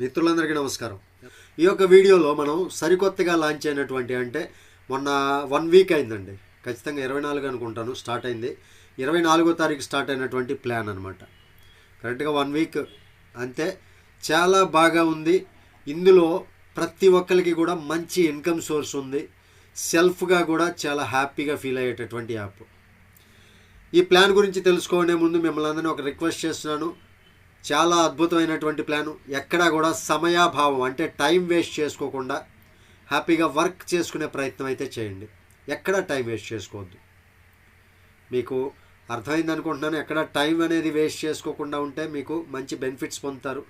మిత్రులందరికీ నమస్కారం. ఈ యొక్క వీడియోలో మనం సరికొత్తగా లాంచ్ అయినటువంటి అంటే మొన్న 1 వీక్ అయిందండి, ఖచ్చితంగా 24 అనుకుంటాను స్టార్ట్ అయింది. 24వ తారీఖు స్టార్ట్ అయినటువంటి ప్లాన్ అనమాట. కరెక్ట్గా 1 వీక్ అంతే. చాలా బాగా ఉంది. ఇందులో ప్రతి ఒక్కరికి కూడా మంచి ఇన్కమ్ సోర్స్ ఉంది. సెల్ఫ్గా కూడా చాలా హ్యాపీగా ఫీల్ అయ్యేటటువంటి యాప్. ఈ ప్లాన్ గురించి తెలుసుకోనే ముందు మిమ్మల్ని అందరినీ ఒక రిక్వెస్ట్ చేస్తున్నాను. చాలా అద్భుతమైనటువంటి ప్లాను. ఎక్కడా కూడా సమయాభావం అంటే టైం వేస్ట్ చేసుకోకుండా హ్యాపీగా వర్క్ చేసుకునే ప్రయత్నం అయితే చేయండి. ఎక్కడా టైం వేస్ట్ చేసుకోవద్దు. మీకు అర్థమైంది అనుకుంటున్నాను. ఎక్కడ టైం అనేది వేస్ట్ చేసుకోకుండా ఉంటే మీకు మంచి బెనిఫిట్స్ పొందుతారు.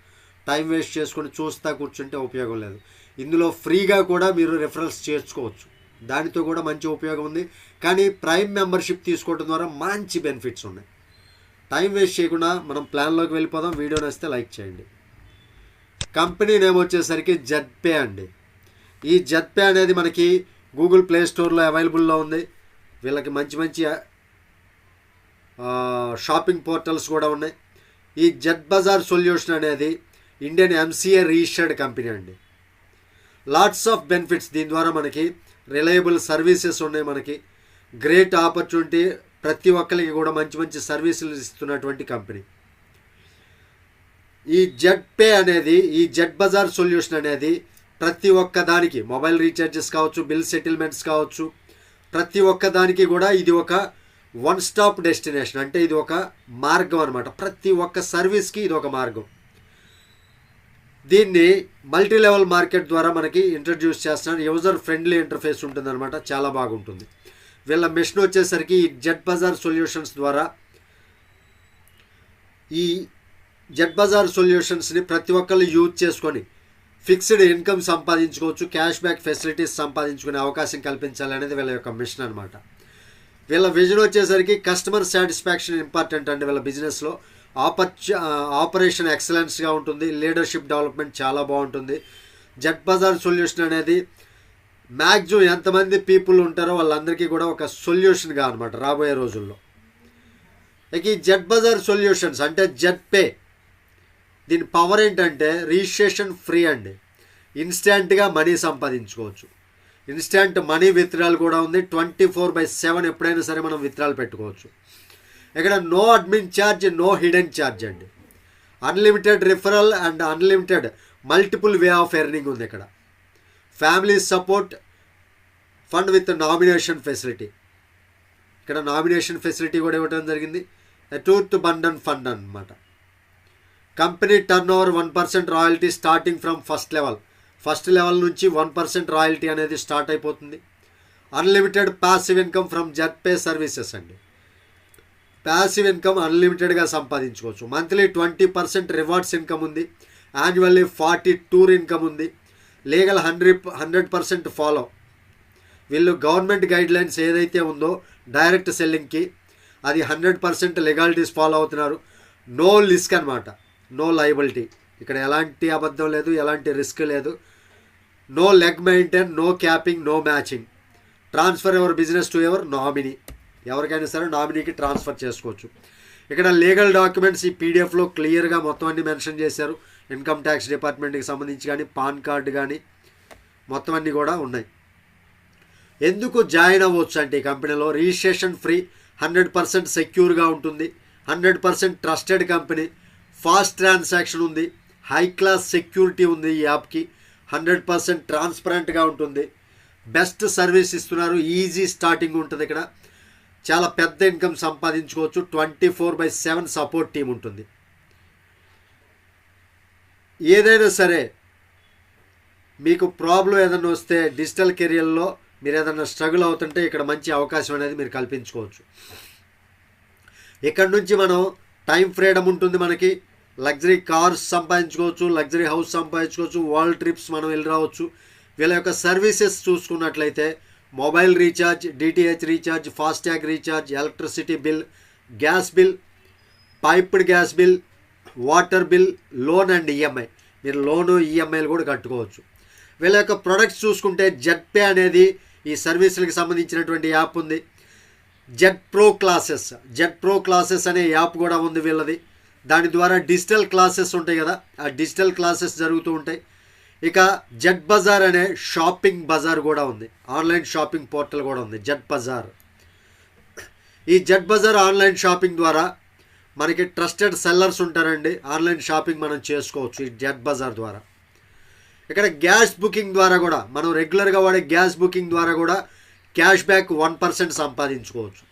టైం వేస్ట్ చేసుకొని చూస్తా కూర్చుంటే ఉపయోగం లేదు. ఇందులో ఫ్రీగా కూడా మీరు రిఫరల్స్ చేసుకోవచ్చు. దానితో కూడా మంచి ఉపయోగం ఉంది. కానీ ప్రైమ్ మెంబర్షిప్ తీసుకోవడం ద్వారా మంచి బెనిఫిట్స్ ఉన్నాయి. టైం వేస్ట్ చేయకుండా మనం ప్లాన్లోకి వెళ్ళిపోదాం. వీడియో నచ్చితే లైక్ చేయండి. కంపెనీ నేమ్ వచ్చేసరికి జెడ్పే అండి. ఈ జెడ్పే అనేది మనకి గూగుల్ ప్లే స్టోర్లో అవైలబుల్లో ఉంది. వీళ్ళకి మంచి మంచి షాపింగ్ పోర్టల్స్ కూడా ఉన్నాయి. ఈ జెడ్ బజార్ సొల్యూషన్ అనేది ఇండియన్ ఎంసీఏ రిజిస్టర్డ్ కంపెనీ అండి. లాట్స్ ఆఫ్ బెనిఫిట్స్ దీని ద్వారా మనకి రిలయబుల్ సర్వీసెస్ ఉన్నాయి. మనకి గ్రేట్ ఆపర్చునిటీ. ప్రతి ఒక్కరికి కూడా మంచి మంచి సర్వీసులు ఇస్తున్నటువంటి కంపెనీ ఈ జెడ్పే అనేది. ఈ జెడ్ బజార్ సొల్యూషన్ అనేది ప్రతి ఒక్క దానికి మొబైల్ రీఛార్జెస్ కావచ్చు, బిల్ సెటిల్మెంట్స్ కావచ్చు, ప్రతి ఒక్క దానికి కూడా ఇది ఒక వన్ స్టాప్ డెస్టినేషన్. అంటే ఇది ఒక మార్గం అనమాట. ప్రతి ఒక్క సర్వీస్కి ఇది ఒక మార్గం. దీన్ని మల్టీ లెవెల్ మార్కెట్ ద్వారా మనకి ఇంట్రడ్యూస్ చేస్తున్నారు. యూజర్ ఫ్రెండ్లీ ఇంటర్ఫేస్ ఉంటుంది అనమాట. చాలా బాగుంటుంది. వీళ్ళ మిషన్ వచ్చేసరికి ఈ జెడ్ బజార్ సొల్యూషన్స్ ద్వారా ఈ జెడ్ బజార్ సొల్యూషన్స్ని ప్రతి ఒక్కళ్ళు యూజ్ చేసుకొని ఫిక్స్డ్ ఇన్కమ్ సంపాదించుకోవచ్చు, క్యాష్ బ్యాక్ ఫెసిలిటీస్ సంపాదించుకునే అవకాశం కల్పించాలనేది వీళ్ళ యొక్క మిషన్ అనమాట. వీళ్ళ విజన్ వచ్చేసరికి కస్టమర్ సాటిస్ఫాక్షన్ ఇంపార్టెంట్ అండి. వీళ్ళ బిజినెస్లో ఆపరేషన్ ఎక్సలెన్స్గా ఉంటుంది. లీడర్షిప్ డెవలప్మెంట్ చాలా బాగుంటుంది. జెడ్ బజార్ సొల్యూషన్ అనేది మ్యాక్సిమం ఎంతమంది పీపుల్ ఉంటారో వాళ్ళందరికీ కూడా ఒక సొల్యూషన్గా అనమాట రాబోయే రోజుల్లో. ఇక ఈ జెడ్ బజార్ సొల్యూషన్స్ అంటే జెడ్పే, దీని పవర్ ఏంటంటే రిజిస్ట్రేషన్ ఫ్రీ అండి. ఇన్స్టెంట్గా మనీ సంపాదించుకోవచ్చు. ఇన్స్టెంట్ మనీ విత్డ్రాల్ కూడా ఉంది. 24/7 ఎప్పుడైనా సరే మనం విత్డ్రాల్ పెట్టుకోవచ్చు. ఇక్కడ no admin charge, no hidden charge అండి. Unlimited referral and unlimited multiple way of earning ఉంది. ఇక్కడ family support fund with nomination facility. ఇక్కడ నామినేషన్ ఫెసిలిటీ కూడా ఇవ్వడం జరిగింది. ట్రూత్ బండన్ ఫండ్ అనమాట. Company turnover 1% royalty starting from first level నుంచి 1% royalty అనేది స్టార్ట్ అయిపోతుంది. Unlimited passive income from ZPay services అండి. ప్యాసివ్ ఇన్కమ్ అన్లిమిటెడ్గా సంపాదించుకోవచ్చు. మంత్లీ 20% రివార్డ్స్ ఇన్కమ్ ఉంది. యాన్యువల్లీ 40 టూర్ ఇన్కమ్ ఉంది. Legal 100% follow. వీళ్ళు గవర్నమెంట్ గైడ్లైన్స్ ఏదైతే ఉందో డైరెక్ట్ సెల్లింగ్కి అది 100% లెగాలిటీస్ ఫాలో అవుతున్నారు. నో రిస్క్ అనమాట, నో లయబిలిటీ. ఇక్కడ ఎలాంటి అబద్ధం లేదు, ఎలాంటి రిస్క్ లేదు. No leg maintain, no capping, no matching. Transfer ever business to ever nominee. ఎవరికైనా సరే నామినీకి ట్రాన్స్ఫర్ చేసుకోవచ్చు. ఇక్కడ లీగల్ డాక్యుమెంట్స్ ఈ పీడిఎఫ్లో క్లియర్గా మొత్తం అన్ని మెన్షన్ చేశారు. ఇన్కమ్ ట్యాక్స్ డిపార్ట్మెంట్కి సంబంధించి కానీ, పాన్ కార్డు కానీ మొత్తం అన్నీ కూడా ఉన్నాయి. ఎందుకు జాయిన్ అవ్వచ్చు అంటే ఈ కంపెనీలో రిజిస్ట్రేషన్ ఫ్రీ, 100% సెక్యూర్గా ఉంటుంది, 100% ట్రస్టెడ్ కంపెనీ, ఫాస్ట్ ట్రాన్సాక్షన్ ఉంది, హై క్లాస్ సెక్యూరిటీ ఉంది. ఈ యాప్కి 100% ట్రాన్స్పరెంట్గా ఉంటుంది. బెస్ట్ సర్వీస్ ఇస్తున్నారు. ఈజీ స్టార్టింగ్ ఉంటుంది. ఇక్కడ చాలా పెద్ద ఇన్కమ్ సంపాదించుకోవచ్చు. 24/7 సపోర్ట్ టీం ఉంటుంది. ఏదైనా సరే మీకు ప్రాబ్లం ఏదైనా వస్తే డిజిటల్ కెరియర్లో మీరు ఏదైనా స్ట్రగుల్ అవుతుంటే ఇక్కడ మంచి అవకాశం అనేది మీరు కల్పించుకోవచ్చు. ఇక్కడ నుంచి మనం టైం ఫ్రీడమ్ ఉంటుంది. మనకి లగ్జరీ కార్స్ సంపాదించుకోవచ్చు, లగ్జరీ హౌస్ సంపాదించుకోవచ్చు, వరల్డ్ ట్రిప్స్ మనం వెళ్ళి రావచ్చు. వీళ్ళ యొక్క సర్వీసెస్ చూసుకున్నట్లయితే mobile recharge, DTH recharge, FASTag recharge, electricity bill, gas bill, piped gas bill, water bill, loan and EMI. మీరు లోను ఈఎంఐలు కూడా కట్టుకోవచ్చు. వీళ్ళ యొక్క ప్రొడక్ట్స్ చూసుకుంటే జెడ్పే అనేది ఈ సర్వీసులకు సంబంధించినటువంటి యాప్ ఉంది. జెడ్ ప్రో క్లాసెస్ అనే యాప్ కూడా ఉంది వీళ్ళది. దాని ద్వారా డిజిటల్ క్లాసెస్ ఉంటాయి కదా, ఆ డిజిటల్ క్లాసెస్ జరుగుతూ ఉంటాయి. ఇక జెడ్ బజార్ అనే షాపింగ్ బజార్ కూడా ఉంది, ఆన్లైన్ షాపింగ్ పోర్టల్ కూడా ఉంది జెడ్ బజార్. ఈ జెడ్ బజార్ ఆన్లైన్ షాపింగ్ ద్వారా మనకి ట్రస్టెడ్ సెల్లర్స్ ఉంటారండి, ఆన్లైన్ షాపింగ్ మనం చేసుకోవచ్చు ఈ జెడ్ బజార్ ద్వారా. ఇక్కడ గ్యాస్ బుకింగ్ ద్వారా కూడా మనం రెగ్యులర్గా వాడే గ్యాస్ బుకింగ్ ద్వారా కూడా క్యాష్ బ్యాక్ 1% సంపాదించుకోవచ్చు.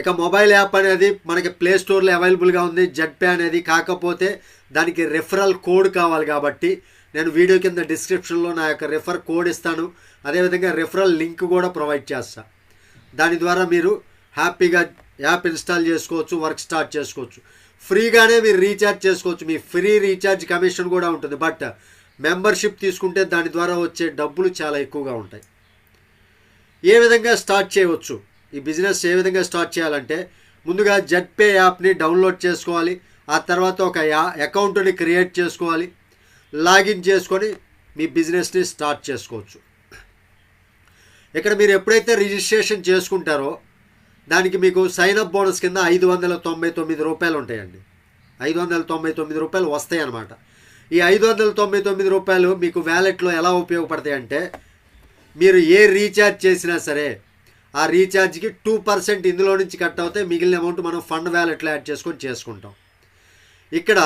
ఇక మొబైల్ యాప్ అనేది మనకి ప్లే స్టోర్లో అవైలబుల్గా ఉంది జెడ్ పే అనేది. కాకపోతే దానికి రెఫరల్ కోడ్ కావాలి కాబట్టి నేను వీడియో కింద డిస్క్రిప్షన్లో నా యొక్క రెఫర్ కోడ్ ఇస్తాను, అదేవిధంగా రెఫరల్ లింక్ కూడా ప్రొవైడ్ చేస్తాను. దాని ద్వారా మీరు హ్యాపీగా యాప్ ఇన్స్టాల్ చేసుకోవచ్చు, వర్క్ స్టార్ట్ చేసుకోవచ్చు. ఫ్రీగానే మీరు రీఛార్జ్ చేసుకోవచ్చు, మీ ఫ్రీ రీఛార్జ్ కమిషన్ కూడా ఉంటుంది. బట్ మెంబర్షిప్ తీసుకుంటే దాని ద్వారా వచ్చే డబ్బులు చాలా ఎక్కువగా ఉంటాయి. ఏ విధంగా స్టార్ట్ చేయవచ్చు ఈ బిజినెస్, ఏ విధంగా స్టార్ట్ చేయాలంటే ముందుగా జెడ్ పే యాప్ని డౌన్లోడ్ చేసుకోవాలి. ఆ తర్వాత ఒక అకౌంట్ని క్రియేట్ చేసుకోవాలి, లాగిన్ చేసుకొని మీ బిజినెస్ని స్టార్ట్ చేసుకోవచ్చు. ఇక్కడ మీరు ఎప్పుడైతే రిజిస్ట్రేషన్ చేసుకుంటారో దానికి మీకు సైన్అప్ బోనస్ కింద 599 రూపాయలు ఉంటాయండి. 599 రూపాయలు వస్తాయి అన్నమాట. ఈ 599 రూపాయలు మీకు వ్యాలెట్లో ఎలా ఉపయోగపడతాయి అంటే, మీరు ఏ రీఛార్జ్ చేసినా సరే ఆ రీఛార్జ్కి 2% ఇందులో నుంచి కట్ అవుతాయి, మిగిలిన అమౌంట్ మనం ఫండ్ వ్యాలెట్లో యాడ్ చేసుకుంటాం. ఇక్కడ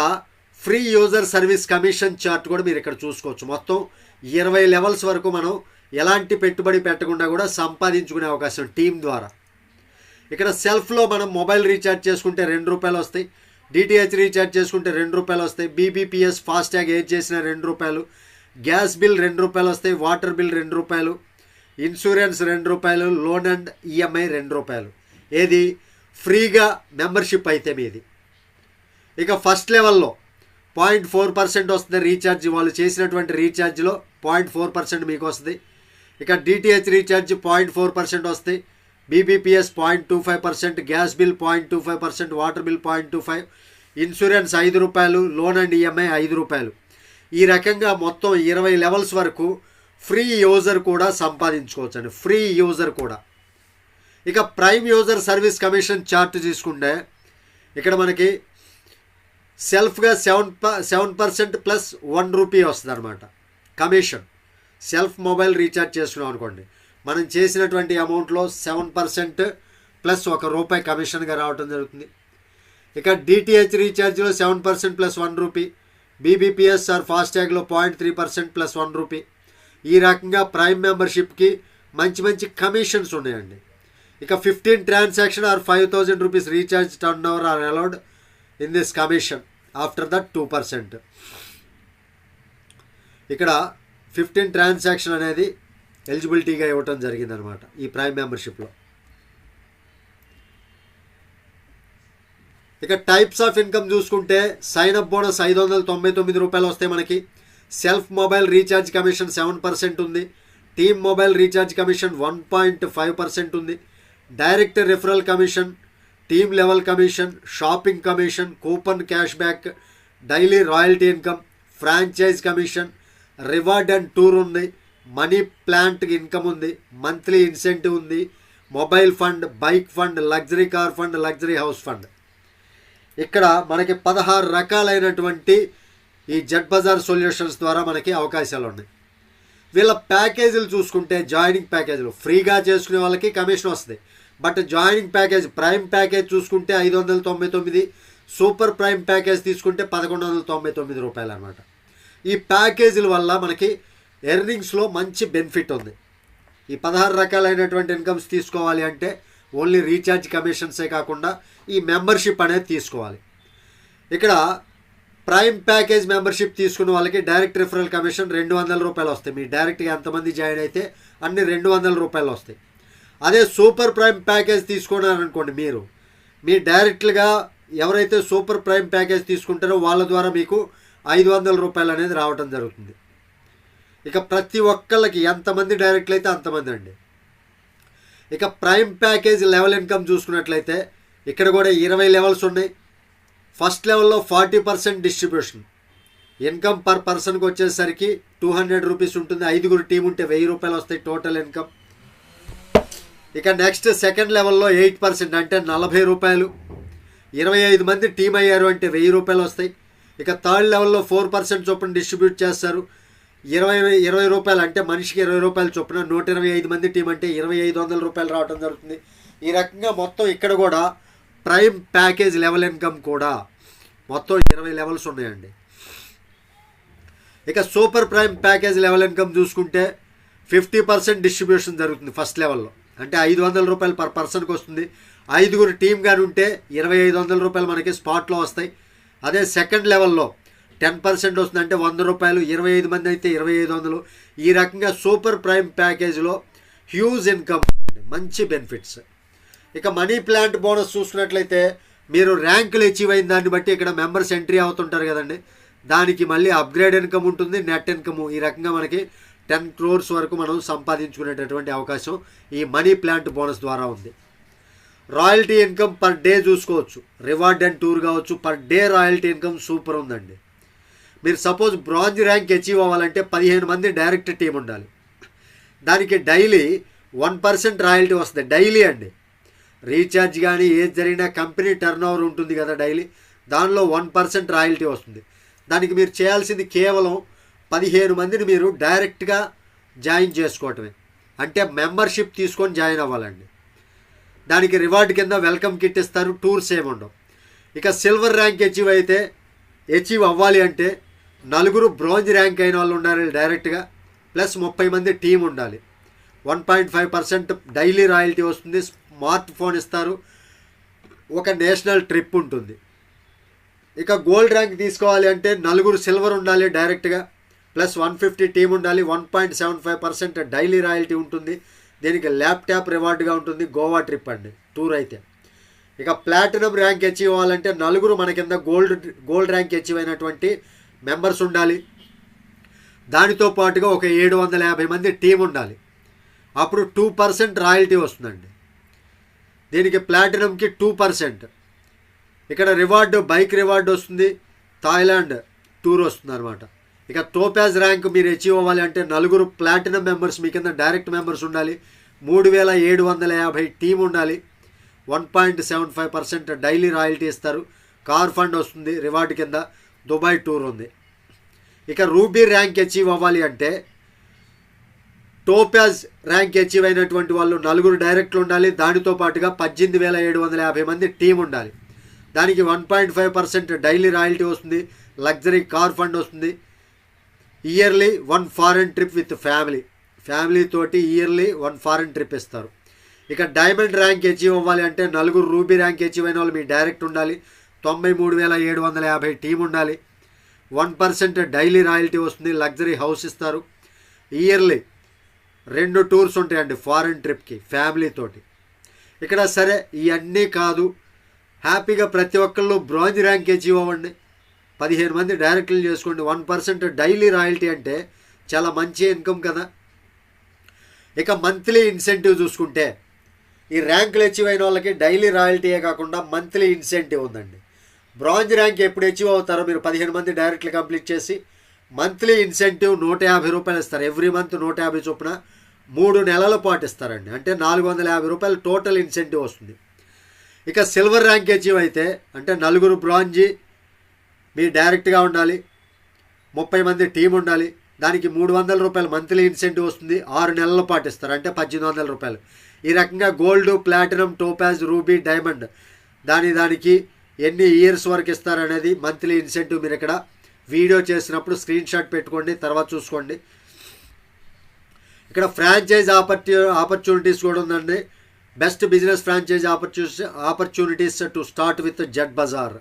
free user service commission chart కూడా మీరు ఇక్కడ చూసుకోవచ్చు. మొత్తం 20 లెవెల్స్ వరకు మనం ఎలాంటి పెట్టుబడి పెట్టకుండా కూడా సంపాదించుకునే అవకాశం టీం ద్వారా. ఇక్కడ సెల్ఫ్లో మనం మొబైల్ రీఛార్జ్ చేసుకుంటే 2 రూపాయలు వస్తాయి, డిటిహెచ్ రీఛార్జ్ చేసుకుంటే 2 రూపాయలు వస్తాయి, బీబీపీఎస్ ఫాస్టాగ్ ఏది చేసినా 2 రూపాయలు, గ్యాస్ బిల్ 2 రూపాయలు వస్తాయి, వాటర్ బిల్ 2 రూపాయలు, ఇన్సూరెన్స్ 2 రూపాయలు, లోన్ అండ్ ఈఎంఐ 2 రూపాయలు. ఏది ఫ్రీగా మెంబర్షిప్ అయితే మీది. ఇక ఫస్ట్ లెవెల్లో 0.4% వస్తుంది రీఛార్జ్, వాళ్ళు చేసినటువంటి రీఛార్జ్లో 0.4% మీకు వస్తుంది. ఇక డిటిహెచ్ రీఛార్జ్ 0.4% వస్తాయి, BBPS 0.25%, gas bill 0.25%, water bill 0.25, insurance 5 రూపాయలు, లోన్ అండ్ ఈఎంఐ 5 రూపాయలు. ఈ రకంగా మొత్తం 20 లెవెల్స్ వరకు ఫ్రీ యూజర్ కూడా సంపాదించుకోవచ్చు అండి, ఫ్రీ యూజర్ కూడా. ఇక prime user service commission chart తీసుకుంటే ఇక్కడ మనకి సెల్ఫ్గా 7% ప్లస్ 1 రూపీ వస్తుంది అనమాట కమిషన్. సెల్ఫ్ మొబైల్ రీఛార్జ్ చేసుకున్నాం అనుకోండి, మనం చేసినటువంటి అమౌంట్లో 7% ప్లస్ 1 రూపాయి కమిషన్గా రావడం జరుగుతుంది. ఇక డిటిహెచ్ రీఛార్జ్లో 7% ప్లస్ 1 రూపీ, బీబీపీఎస్ ఆర్ ఫాస్టాగ్లో 0.3% ప్లస్ 1 రూపీ. ఈ రకంగా ప్రైమ్ మెంబర్షిప్కి మంచి మంచి కమిషన్స్ ఉన్నాయండి. ఇక 15 transaction or 5,000 rupees recharge turnover are allowed in this commission, after that 2%. ఇక్కడ 15 ట్రాన్సాక్షన్ అనేది ఎలిజిబిలిటీగా ఇవ్వటం జరిగిందనమాట ఈ ప్రైమ్ మెంబర్షిప్లో. ఇక టైప్స్ ఆఫ్ ఇన్కమ్ చూసుకుంటే సైన్అప్ బోనస్ 599 రూపాయలు వస్తాయి మనకి, సెల్ఫ్ మొబైల్ రీఛార్జ్ కమిషన్ 7% ఉంది, టీమ్ మొబైల్ రీఛార్జ్ కమిషన్ 1.5% ఉంది, direct referral commission, team level commission, shopping commission, coupon cash back, daily royalty income, franchise commission, reward and tour ఉంది, money plant income ఉంది, monthly incentive ఉంది, mobile fund, bike fund, luxury car fund, luxury house fund. ఇక్కడ మనకి 16 రకాలైనటువంటి ఈ Z bazaar solutions ద్వారా మనకి అవకాశాలు ఉన్నాయి. వీళ్ళ ప్యాకేజీలు చూసుకుంటే జాయినింగ్ ప్యాకేజీలు ఫ్రీగా చేసుకునే వాళ్ళకి కమిషన్ వస్తుంది. But joining package prime package చూసుకుంటే 599, సూపర్ ప్రైమ్ ప్యాకేజ్ తీసుకుంటే 1199 రూపాయలు అనమాట. ఈ ప్యాకేజీల వల్ల మనకి ఎర్నింగ్స్లో మంచి బెనిఫిట్ ఉంది. ఈ 16 రకాలైనటువంటి ఇన్కమ్స్ తీసుకోవాలి అంటే ఓన్లీ రీఛార్జ్ కమిషన్సే కాకుండా ఈ మెంబర్షిప్ అనేది తీసుకోవాలి. ఇక్కడ ప్రైమ్ ప్యాకేజ్ మెంబర్షిప్ తీసుకున్న వాళ్ళకి డైరెక్ట్ రిఫరల్ కమిషన్ 200 రూపాయలు వస్తాయి. మీ డైరెక్ట్గా ఎంతమంది జాయిన్ అయితే అన్ని 200 రూపాయలు వస్తాయి. అదే సూపర్ ప్రైమ్ ప్యాకేజ్ తీసుకున్నారనుకోండి, మీ డైరెక్ట్గా ఎవరైతే సూపర్ ప్రైమ్ ప్యాకేజ్ తీసుకుంటారో వాళ్ళ ద్వారా మీకు 500 రూపాయలు అనేది రావడం జరుగుతుంది. ఇక ప్రతి ఒక్కళ్ళకి ఎంతమంది డైరెక్ట్లు అయితే అంతమంది అండి. ఇక ప్రైమ్ ప్యాకేజ్ లెవెల్ ఇన్కమ్ చూసుకున్నట్లయితే ఇక్కడ కూడా 20 లెవెల్స్ ఉన్నాయి. ఫస్ట్ లెవెల్లో 40% డిస్ట్రిబ్యూషన్, ఇన్కమ్ పర్ పర్సన్కి వచ్చేసరికి 200 రూపీస్ ఉంటుంది. 5గురు టీం ఉంటే 1000 రూపాయలు వస్తాయి టోటల్ ఇన్కమ్. ఇక నెక్స్ట్ సెకండ్ లెవెల్లో 8% అంటే 40 రూపాయలు. 25 మంది టీం అయ్యారు అంటే 1000 రూపాయలు వస్తాయి. ఇక థర్డ్ లెవెల్లో 4% చొప్పున డిస్ట్రిబ్యూట్ చేస్తారు. 20 రూపాయలు అంటే మనిషికి 20 రూపాయలు చొప్పున 125 మంది టీం అంటే 2500 రూపాయలు రావడం జరుగుతుంది. ఈ రకంగా మొత్తం ఇక్కడ కూడా ప్రైమ్ ప్యాకేజ్ లెవెల్ ఇన్కమ్ కూడా మొత్తం 20 లెవెల్స్ ఉన్నాయండి. ఇక super prime package level income చూసుకుంటే 50% డిస్ట్రిబ్యూషన్ జరుగుతుంది ఫస్ట్ లెవెల్లో. అంటే 500 రూపాయలు పర్ పర్సన్కి వస్తుంది. 5గురు టీం కానీ ఉంటే 2500 రూపాయలు మనకి స్పాట్లో వస్తాయి. అదే సెకండ్ లెవెల్లో 10% వస్తుంది అంటే 100 రూపాయలు, 25 మంది అయితే 2500. ఈ రకంగా సూపర్ ప్రైమ్ ప్యాకేజ్లో హ్యూజ్ ఇన్కమ్, మంచి బెనిఫిట్స్. ఇక మనీ ప్లాంట్ బోనస్ చూసుకున్నట్లయితే మీరు ర్యాంకులు అచీవ్ అయిన దాన్ని బట్టి ఇక్కడ మెంబర్స్ ఎంట్రీ అవుతుంటారు కదండి, దానికి మళ్ళీ అప్గ్రేడ్ ఇన్కమ్ ఉంటుంది, నెట్ ఇన్కమ్. ఈ రకంగా మనకి 10 crores వరకు మనం సంపాదించుకునేటటువంటి అవకాశం ఈ మనీ ప్లాంట్ బోనస్ ద్వారా ఉంది. రాయల్టీ ఇన్కమ్ పర్ డే చూసుకోవచ్చు. రివార్డ్ అండ్ టూర్ కావచ్చు, per day royalty income super ఉందండి. మీరు సపోజ్ బ్రాంజ్ ర్యాంక్ అచీవ్ అవ్వాలంటే 15 మంది డైరెక్ట్ టీం ఉండాలి. దానికి డైలీ 1% రాయల్టీ వస్తుంది. డైలీ అండి, రీఛార్జ్ కానీ ఏది జరిగినా కంపెనీ టర్న్ ఓవర్ ఉంటుంది కదా డైలీ, దానిలో 1% రాయల్టీ వస్తుంది. దానికి మీరు చేయాల్సింది కేవలం 15 మందిని మీరు డైరెక్ట్గా జాయిన్ చేసుకోవటమే. అంటే మెంబర్షిప్ తీసుకొని జాయిన్ అవ్వాలండి. దానికి రివార్డ్ కింద వెల్కమ్ కిట్ ఇస్తారు, టూర్స్ ఏముండవు. ఇక సిల్వర్ ర్యాంక్ అచీవ్ అవ్వాలి అంటే 4 బ్రాంజ్ ర్యాంక్ అయిన వాళ్ళు ఉండాలి డైరెక్ట్గా, ప్లస్ 30 మంది టీం ఉండాలి. 1.5% డైలీ రాయల్టీ వస్తుంది. స్మార్ట్ ఫోన్ ఇస్తారు, ఒక నేషనల్ ట్రిప్ ఉంటుంది. ఇక గోల్డ్ ర్యాంక్ తీసుకోవాలి అంటే 4 సిల్వర్ ఉండాలి డైరెక్ట్గా, ప్లస్ 150 టీం ఉండాలి. 1.75% డైలీ రాయల్టీ ఉంటుంది. దీనికి ల్యాప్టాప్ రివార్డ్గా ఉంటుంది. గోవా ట్రిప్ అండి, టూర్ అయితే. ఇక ప్లాటినం ర్యాంక్ అచీవ్ అవ్వాలంటే 4 మన కింద గోల్డ్ ర్యాంక్ అచీవ్ అయినటువంటి మెంబర్స్ ఉండాలి. దానితో పాటుగా ఒక 750 మంది టీం ఉండాలి. అప్పుడు 2% రాయల్టీ వస్తుందండి. దీనికి ప్లాటినంకి 2%. ఇక్కడ రివార్డు బైక్ రివార్డు వస్తుంది, థాయిలాండ్ టూర్ వస్తుంది అనమాట. ఇక టోపాజ్ ర్యాంక్ మీరు అచీవ్ అవ్వాలి అంటే 4 ప్లాటినం మెంబర్స్ మీ కింద డైరెక్ట్ మెంబర్స్ ఉండాలి. 3750 టీం ఉండాలి. 1.75% డైలీ రాయల్టీ ఇస్తారు. కార్ ఫండ్ వస్తుంది రివార్డ్ కింద. దుబాయ్ టూర్ ఉంది. ఇక రూబీ ర్యాంక్ అచీవ్ అవ్వాలి అంటే టోపాజ్ ర్యాంక్ అచీవ్ అయినటువంటి వాళ్ళు 4 డైరెక్ట్లు ఉండాలి. దానితో పాటుగా 18750 మంది టీం ఉండాలి. దానికి 1.5% డైలీ రాయల్టీ వస్తుంది. లగ్జరీ కార్ ఫండ్ వస్తుంది. Yearly 1 foreign trip with family తోటి ఇయర్లీ 1 ఫారెన్ ట్రిప్ ఇస్తారు. ఇక డైమండ్ ర్యాంక్ అచీవ్ అవ్వాలి అంటే 4 రూబీ ర్యాంక్ అచీవ్ అయిన వాళ్ళు మీ డైరెక్ట్ ఉండాలి. 93750 టీం ఉండాలి. 1% డైలీ రాయల్టీ వస్తుంది. లగ్జరీ హౌస్ ఇస్తారు. ఇయర్లీ 2 టూర్స్ ఉంటాయండి ఫారెన్ ట్రిప్కి ఫ్యామిలీతోటి. ఇక్కడ సరే ఇవన్నీ కాదు, హ్యాపీగా ప్రతి ఒక్కళ్ళు బ్రాంజ్ ర్యాంక్ అచీవ్ అవ్వండి. 15 మంది డైరెక్ట్లు చేసుకోండి. 1% డైలీ రాయల్టీ అంటే చాలా మంచి ఇన్కమ్ కదా. ఇక మంత్లీ ఇన్సెంటివ్ చూసుకుంటే ఈ ర్యాంకులు అచీవ్ అయిన వాళ్ళకి డైలీ రాయల్టీయే కాకుండా మంత్లీ ఇన్సెంటివ్ ఉందండి. బ్రాంజ్ ర్యాంక్ ఎప్పుడు అచీవ్ అవుతారో మీరు 15 మంది డైరెక్ట్లు కంప్లీట్ చేసి మంత్లీ ఇన్సెంటివ్ 150 రూపాయలు ఇస్తారు. ఎవ్రీ మంత్ 150 చొప్పున 3 నెలల పాటు ఇస్తారండి. అంటే 450 రూపాయలు టోటల్ ఇన్సెంటివ్ వస్తుంది. ఇక సిల్వర్ ర్యాంక్ అచీవ్ అయితే అంటే 4 బ్రాంజీ మీ డైరెక్ట్గా ఉండాలి. 30 మంది టీం ఉండాలి. దానికి 300 రూపాయలు మంత్లీ ఇన్సెంటివ్ వస్తుంది. 6 నెలల పాటు ఇస్తారు. అంటే 1800 రూపాయలు. ఈ రకంగా gold, platinum, Topaz, ruby, diamond దానికి ఎన్ని ఇయర్స్ వరకు ఇస్తారనేది మంత్లీ ఇన్సెంటివ్ మీరు ఇక్కడ వీడియో చేసినప్పుడు స్క్రీన్ షాట్ పెట్టుకోండి, తర్వాత చూసుకోండి. ఇక్కడ ఫ్రాంచైజ్ ఆపర్చునిటీస్ కూడా ఉందండి. Best business franchise opportunities to start with Z Bazaar.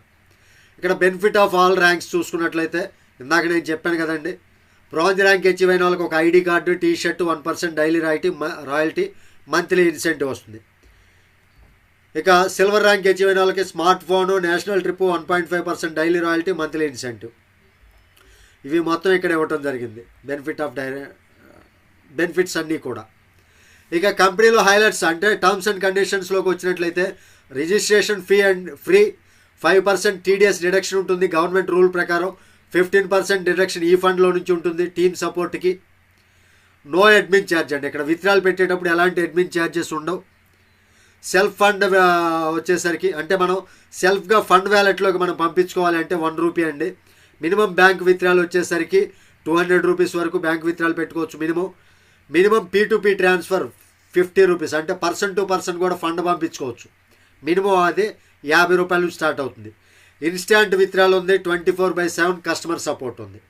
ఇక్కడ బెనిఫిట్ ఆఫ్ ఆల్ ర్యాంక్స్ చూసుకున్నట్లయితే ఇందాక నేను చెప్పాను కదండి, బ్రాంజ్ ర్యాంక్ అచీవ్ అయిన వాళ్ళకి ఒక ID card, T shirt, 1% daily royalty, monthly incentive వస్తుంది. ఇక సిల్వర్ ర్యాంక్ అచీవ్ అయిన వాళ్ళకి smart phone, national trip, 1.5% daily royalty, monthly incentive. ఇవి మొత్తం ఇక్కడ ఇవ్వటం జరిగింది. బెనిఫిట్స్ అన్నీ కూడా. ఇక కంపెనీలో హైలైట్స్ అంటే టర్మ్స్ అండ్ కండిషన్స్లోకి వచ్చినట్లయితే registration fee and free, 5% TDS deduction ఉంటుంది గవర్నమెంట్ రూల్ ప్రకారం. 15% డిడక్షన్ ఈ ఫండ్లో నుంచి ఉంటుంది టీమ్ సపోర్ట్కి. నో అడ్మిన్ ఛార్జ్ అండి. ఇక్కడ విత్డ్రాల్ పెట్టేటప్పుడు ఎలాంటి అడ్మిన్ ఛార్జెస్ ఉండవు. సెల్ఫ్ ఫండ్ వచ్చేసరికి అంటే మనం సెల్ఫ్గా ఫండ్ వ్యాలెట్లోకి మనం పంపించుకోవాలి అంటే ₹1 అండి. మినిమం బ్యాంక్ విత్డ్రాల్ వచ్చేసరికి ₹200 వరకు బ్యాంక్ విత్డ్రాల్ పెట్టుకోవచ్చు. మినిమం P2P ట్రాన్స్ఫర్ ₹50 అంటే పర్సన్ టు పర్సన్ కూడా ఫండ్ పంపించుకోవచ్చు. మినిమం అది ₹50 నుంచి స్టార్ట్ అవుతుంది. ఇన్స్టాంట్ విత్డ్రాల్ ఉంది, 24/7 కస్టమర్ సపోర్ట్ ఉంది.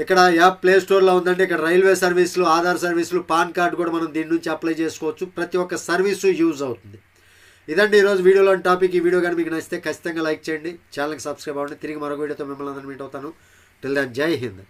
ఇక్కడ యాప్ ప్లే స్టోర్లో ఉందండి. ఇక్కడ రైల్వే సర్వీసులు, ఆధార్ సర్వీసులు, పాన్ కార్డు కూడా మనం దీని నుంచి అప్లై చేసుకోవచ్చు. ప్రతి ఒక్క సర్వీసు యూజ్ అవుతుంది. ఇదండి ఈరోజు వీడియోలోని టాపిక్. ఈ వీడియో కానీ మీకు నచ్చితే ఖచ్చితంగా లైక్ చేయండి, ఛానల్కి సబ్స్క్రైబ్ అవ్వండి. తిరిగి మరొక వీడియోతో మిమ్మల్ని అందరినీ మీట్ అవుతాను. టిల్ దెన్ జై హింద్.